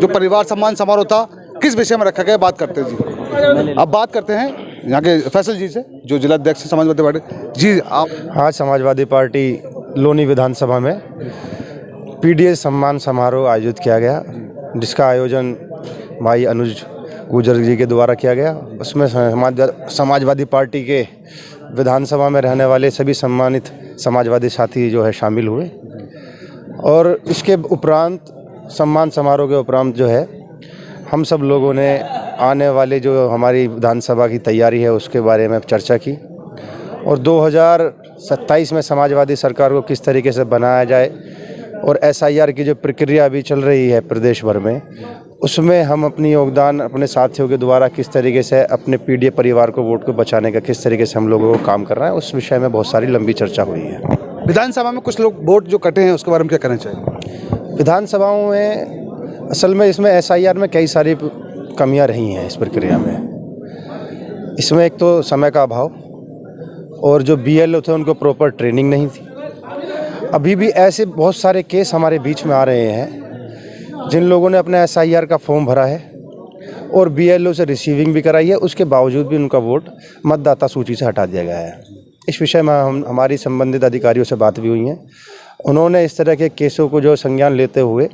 जो परिवार सम्मान समारोह था किस विषय में रखा गया, बात करते हैं जी। अब बात करते हैं यहाँ के फैसल जी से, जो जिला अध्यक्ष समाजवादी पार्टी। जी आप आज समाजवादी पार्टी लोनी विधानसभा में पीडीएस सम्मान समारोह आयोजित किया गया, जिसका आयोजन भाई अनुज गुर्जर जी के द्वारा किया गया। उसमें समाजवादी पार्टी के विधानसभा में रहने वाले सभी सम्मानित समाजवादी साथी जो है शामिल हुए। और इसके उपरांत सम्मान समारोह के उपरांत जो है हम सब लोगों ने आने वाले जो हमारी विधानसभा की तैयारी है उसके बारे में चर्चा की, और 2027 में समाजवादी सरकार को किस तरीके से बनाया जाए, और एसआईआर की जो प्रक्रिया अभी चल रही है प्रदेश भर में, उसमें हम अपनी योगदान अपने साथियों के द्वारा किस तरीके से अपने पीडीए परिवार को वोट को बचाने का किस तरीके से हम लोगों को काम कर रहे हैं, उस विषय में बहुत सारी लंबी चर्चा हुई है। विधानसभा में कुछ लोग वोट जो कटे हैं उसके बारे में क्या कहना चाहिए? विधानसभाओं में असल में इसमें एसआईआर में कई सारी कमियां रही हैं इस प्रक्रिया में। इसमें एक तो समय का अभाव, और जो बीएलओ थे उनको प्रॉपर ट्रेनिंग नहीं थी। अभी भी ऐसे बहुत सारे केस हमारे बीच में आ रहे हैं जिन लोगों ने अपना एसआईआर का फॉर्म भरा है और बीएलओ से रिसीविंग भी कराई है, उसके बावजूद भी उनका वोट मतदाता सूची से हटा दिया गया है। इस विषय में हमारी संबंधित अधिकारियों से बात भी हुई है। उन्होंने इस तरह के केसों को जो संज्ञान लेते हुए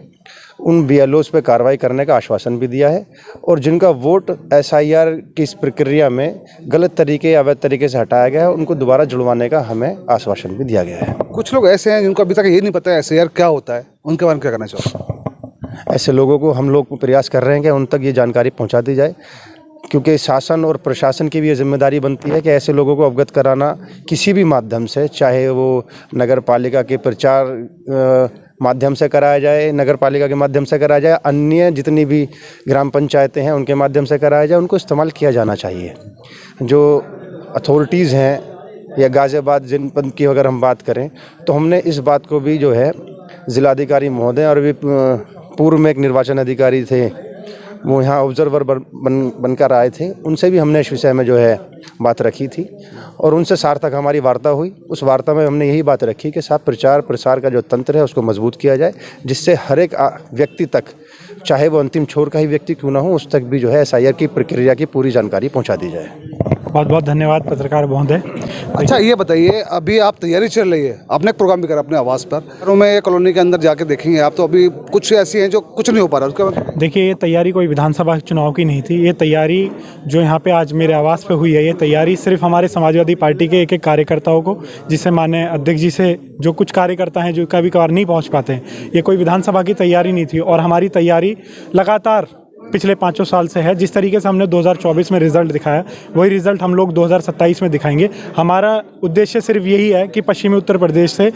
उन बीएलओस पे कार्रवाई करने का आश्वासन भी दिया है, और जिनका वोट एसआईआर की इस प्रक्रिया में गलत तरीके अवैध तरीके से हटाया गया है उनको दोबारा जुड़वाने का हमें आश्वासन भी दिया गया है। कुछ लोग ऐसे हैं जिनको अभी तक ये नहीं पता है एसआईआर क्या होता है, उनके बारे में क्या कहना चाहोगे? ऐसे लोगों को हम लोग प्रयास कर रहे हैं कि उन तक ये जानकारी पहुँचा दी जाए, क्योंकि शासन और प्रशासन की भी ये जिम्मेदारी बनती है कि ऐसे लोगों को अवगत कराना किसी भी माध्यम से, चाहे वो नगर पालिका के प्रचार माध्यम से कराया जाए, नगर पालिका के माध्यम से कराया जाए, अन्य जितनी भी ग्राम पंचायतें हैं उनके माध्यम से कराया जाए, उनको इस्तेमाल किया जाना चाहिए। जो अथॉरिटीज़ हैं या गाज़ियाबाद जनपद की अगर हम बात करें तो हमने इस बात को भी जो है ज़िलाधिकारी महोदय और भी पूर्व में एक निर्वाचन अधिकारी थे वो यहाँ ऑब्जर्वर बनकर आए थे, उनसे भी हमने इस विषय में जो है बात रखी थी, और उनसे सार्थक हमारी वार्ता हुई। उस वार्ता में हमने यही बात रखी कि साहब प्रचार प्रसार का जो तंत्र है उसको मजबूत किया जाए, जिससे हर एक व्यक्ति तक, चाहे वो अंतिम छोर का ही व्यक्ति क्यों ना हो, उस तक भी जो है एसआईआर की प्रक्रिया की पूरी जानकारी पहुँचा दी जाए। बहुत बहुत धन्यवाद पत्रकार महोदय। अच्छा ये बताइए, अभी आप तैयारी चल रही है, आपने एक प्रोग्राम भी करा अपने आवास पर, घरों में कॉलोनी के अंदर जाके देखेंगे आप, तो अभी कुछ ऐसी हैं जो कुछ नहीं हो पा रहा, उसके बाद देखिए ये तैयारी कोई विधानसभा चुनाव की नहीं थी। ये तैयारी जो यहाँ पे आज मेरे आवास पे हुई है, ये तैयारी सिर्फ हमारे समाजवादी पार्टी के एक एक कार्यकर्ताओं को, जिसे माननीय अध्यक्ष जी से जो कुछ कार्यकर्ता हैं जो कभी कभार नहीं पहुँच पाते हैं, ये कोई विधानसभा की तैयारी नहीं थी। और हमारी तैयारी लगातार पिछले 5 साल से है। जिस तरीके से हमने 2024 में रिज़ल्ट दिखाया वही रिज़ल्ट हम लोग 2027 में दिखाएंगे। हमारा उद्देश्य सिर्फ यही है कि पश्चिमी उत्तर प्रदेश से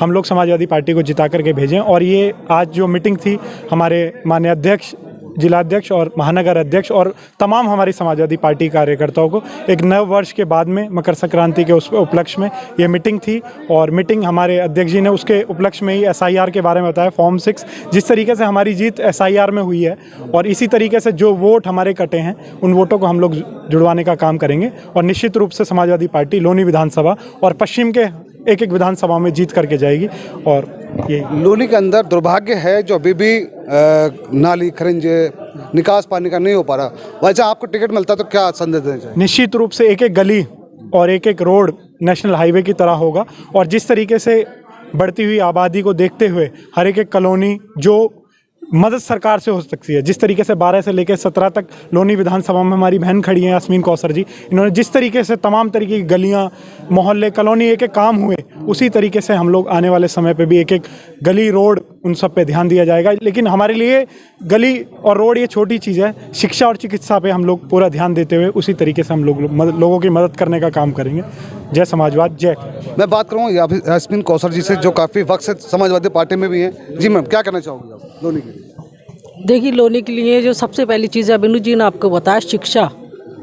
हम लोग समाजवादी पार्टी को जिता करके भेजें। और ये आज जो मीटिंग थी हमारे माननीय अध्यक्ष, जिलाध्यक्ष और महानगर अध्यक्ष और तमाम हमारी समाजवादी पार्टी कार्यकर्ताओं को एक नव वर्ष के बाद में मकर संक्रांति के उस उपलक्ष्य में ये मीटिंग थी। और मीटिंग हमारे अध्यक्ष जी ने उसके उपलक्ष्य में ही एसआईआर के बारे में बताया, फॉर्म 6, जिस तरीके से हमारी जीत एसआईआर में हुई है, और इसी तरीके से जो वोट हमारे कटे हैं उन वोटों को हम लोग जुड़वाने का काम करेंगे। और निश्चित रूप से समाजवादी पार्टी लोनी विधानसभा और पश्चिम के एक एक विधानसभा में जीत करके जाएगी। और ये लोनी के अंदर दुर्भाग्य है जो अभी भी नाली खरिंजे निकास पानी का नहीं हो पा रहा, वैसे आपको टिकट मिलता तो क्या संदेश देना चाहिए? निश्चित रूप से एक एक गली और एक एक रोड नेशनल हाईवे की तरह होगा। और जिस तरीके से बढ़ती हुई आबादी को देखते हुए हर एक कॉलोनी जो मदद सरकार से हो सकती है, जिस तरीके से 12 से लेकर 17 तक लोनी विधानसभा में हमारी बहन खड़ी हैं यास्मीन कौसर जी, इन्होंने जिस तरीके से तमाम तरीके की गलियां, मोहल्ले, कॉलोनी एक एक काम हुए, उसी तरीके से हम लोग आने वाले समय पे भी एक एक गली, रोड, उन सब पे ध्यान दिया जाएगा। लेकिन हमारे लिए गली और रोड ये छोटी चीज़ है, शिक्षा और चिकित्सा पे हम लोग पूरा ध्यान देते हुए उसी तरीके से हम लोगों की मदद करने का काम करेंगे। जय समाजवाद, जय। मैं बात करूँ यास्मीन कौसर जी से जो काफ़ी वक्त से समाजवादी पार्टी में भी हैं। जी मैम, क्या कहना चाहोगे आप लोनी के लिए? देखिए लोनी के लिए जो सबसे पहली चीज़ है, बिनू जी ने आपको बताया, शिक्षा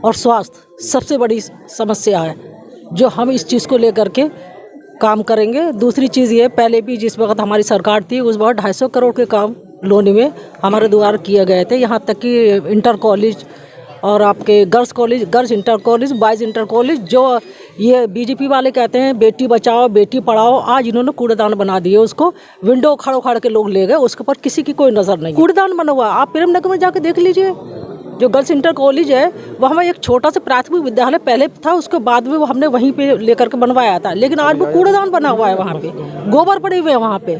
और स्वास्थ्य सबसे बड़ी समस्या है, जो हम इस चीज़ को लेकर के काम करेंगे। दूसरी चीज़ ये, पहले भी जिस वक्त हमारी सरकार थी उस वक्त 250 करोड़ के काम लोनी में हमारे द्वारा किए गए थे। यहाँ तक कि इंटर कॉलेज और आपके girls college, girls inter college, boys inter college, जो ये बीजेपी वाले कहते हैं बेटी बचाओ बेटी पढ़ाओ, आज इन्होंने कूड़ेदान बना दिए उसको, विंडो खड़ो खड़ के लोग ले गए, उसके ऊपर किसी की कोई नज़र नहीं। कूड़ेदान बना हुआ, आप प्रेमनगर में जाके देख लीजिए, जो गर्ल्स इंटर कॉलेज है वहाँ में एक छोटा सा प्राथमिक विद्यालय पहले था, उसके बाद में वो हमने वहीं पे लेकर के बनवाया था, लेकिन आज वो कूड़ेदान बना हुआ है, वहाँ पे गोबर पड़े हुए हैं, वहाँ पे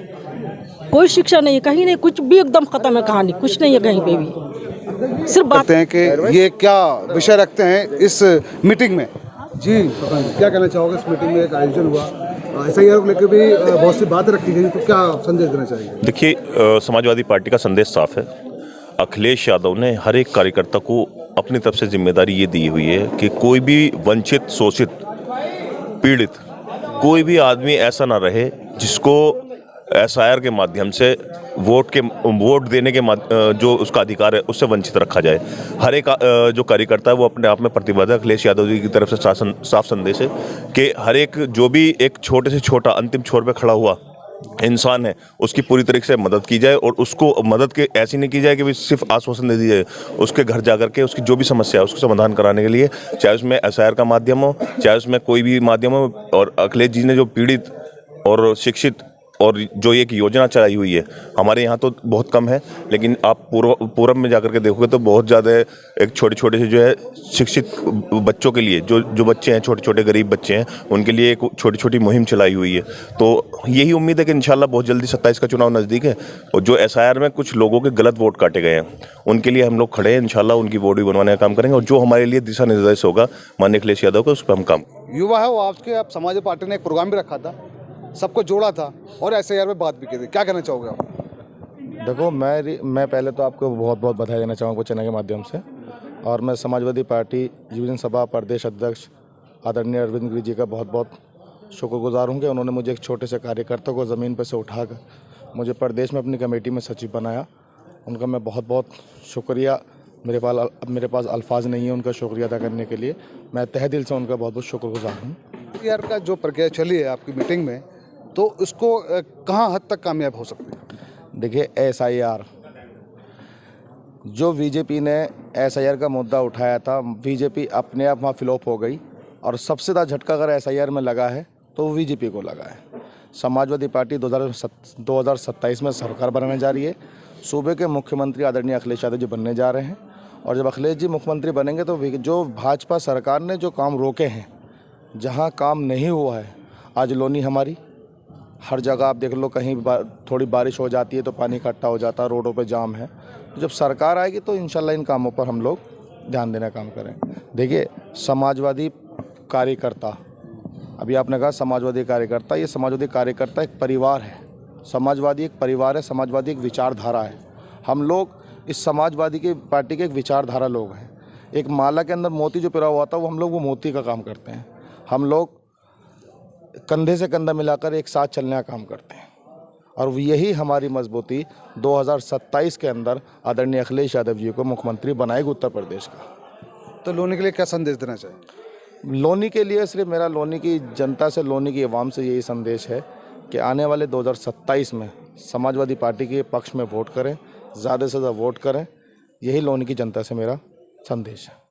कोई शिक्षा नहीं है, कहीं नहीं, कुछ भी एकदम खत्म है कहानी, कुछ नहीं है कहीं पे भी। सिर्फ बात हैं कि ये क्या विषय रखते हैं इस मीटिंग में। जी क्या कहना चाहोगे, इस मीटिंग में एक आयोजन हुआ, SIR को लेकर भी बहुत सी बातें रखी गई, तो क्या संदेश देना चाहिए? देखिए, समाजवादी पार्टी का संदेश साफ है। अखिलेश यादव ने हर एक कार्यकर्ता को अपनी तरफ से जिम्मेदारी ये दी हुई है कि कोई भी वंचित, शोषित, पीड़ित कोई भी आदमी ऐसा ना रहे जिसको SIR के माध्यम से वोट देने के जो उसका अधिकार है उससे वंचित रखा जाए। हर एक जो कार्यकर्ता है वो अपने आप में प्रतिबद्ध है। अखिलेश यादव जी की तरफ से साफ संदेश है कि हर एक जो भी एक छोटे से छोटा अंतिम छोर पे खड़ा हुआ इंसान है उसकी पूरी तरीके से मदद की जाए, और उसको मदद के ऐसी नहीं की जाए कि सिर्फ आश्वासन दे दी जाए, उसके घर जा करके उसकी जो भी समस्या है उसको समाधान कराने के लिए, चाहे उसमें SIR का माध्यम हो, चाहे उसमें कोई भी माध्यम हो। और अखिलेश जी ने जो पीड़ित और शिक्षित और जो एक योजना चलाई हुई है, हमारे यहाँ तो बहुत कम है, लेकिन आप पूरब में जाकर के देखोगे तो बहुत ज़्यादा एक छोटे छोटे से जो है शिक्षित बच्चों के लिए, जो बच्चे हैं, छोटे छोटे गरीब बच्चे हैं, उनके लिए एक छोटी छोटी मुहिम चलाई हुई है। तो यही उम्मीद है कि इंशाल्लाह बहुत जल्दी 27 का चुनाव नज़दीक है, और जो SIR में कुछ लोगों के गलत वोट काटे गए हैं उनके लिए हम लोग खड़े हैं, इंशाल्लाह उनकी वोट भी बनवाने का काम करेंगे, और जो हमारे लिए दिशा निर्देश होगा माननीय अखिलेश यादव का, उस पर हम काम। युवा है वो आपके, आप समाजवादी पार्टी ने एक प्रोग्राम भी रखा था, सबको जोड़ा था और SIR में बात भी की थी, क्या कहना चाहोगे आप? देखो, मैं पहले तो आपको बहुत बहुत बधाई देना चाहूँगा चैनल के माध्यम से, और मैं समाजवादी पार्टी युवजन सभा प्रदेश अध्यक्ष आदरणीय अरविंद गिरी जी का बहुत बहुत शुक्रगुजार हूँ कि उन्होंने मुझे एक छोटे से कार्यकर्ता को ज़मीन पर से उठाकर मुझे प्रदेश में अपनी कमेटी में सचिव बनाया। उनका मैं बहुत बहुत शुक्रिया, मेरे पास अल्फाज नहीं है उनका शुक्रिया अदा करने के लिए। मैं तहे दिल से उनका बहुत बहुत शुक्रगुजार हूँ। SIR का जो प्रक्रिया चली है आपकी मीटिंग में, तो उसको कहाँ हद तक कामयाब हो सकती है? देखिए, SIR जो बीजेपी ने SIR का मुद्दा उठाया था, बीजेपी अपने आप वहाँ फ्लॉप हो गई, और सबसे ज़्यादा झटका अगर SIR में लगा है तो वो बीजेपी को लगा है। समाजवादी पार्टी 2027 में सरकार बनाने जा रही है। सूबे के मुख्यमंत्री आदरणीय अखिलेश यादव जी बनने जा रहे हैं, और जब अखिलेश जी मुख्यमंत्री बनेंगे तो जो भाजपा सरकार ने जो काम रोके हैं, जहाँ काम नहीं हुआ है, आज लोनी हमारी हर जगह आप देख लो, कहीं थोड़ी बारिश हो जाती है तो पानी इकट्ठा हो जाता है, रोडों पे जाम है। तो जब सरकार आएगी तो इंशाल्लाह इन कामों पर हम लोग ध्यान देने का काम करें। देखिए, समाजवादी कार्यकर्ता, अभी आपने कहा समाजवादी कार्यकर्ता, ये समाजवादी कार्यकर्ता एक परिवार है। समाजवादी एक परिवार है, समाजवादी एक विचारधारा है। हम लोग इस समाजवादी की पार्टी के एक विचारधारा लोग हैं। एक माला के अंदर मोती जो पिरा हुआ था, वो हम लोग वो मोती का काम करते हैं। हम लोग कंधे से कंधा मिलाकर एक साथ चलने का काम करते हैं, और यही हमारी मजबूती 2027 के अंदर आदरणीय अखिलेश यादव जी को मुख्यमंत्री बनाएगी उत्तर प्रदेश का। तो लोनी के लिए क्या संदेश देना चाहिए? लोनी के लिए सिर्फ मेरा लोनी की जनता से, लोनी की आवाम से यही संदेश है कि आने वाले 2027 में समाजवादी पार्टी के पक्ष में वोट करें, ज़्यादा से ज़्यादा वोट करें। यही लोनी की जनता से मेरा संदेश है।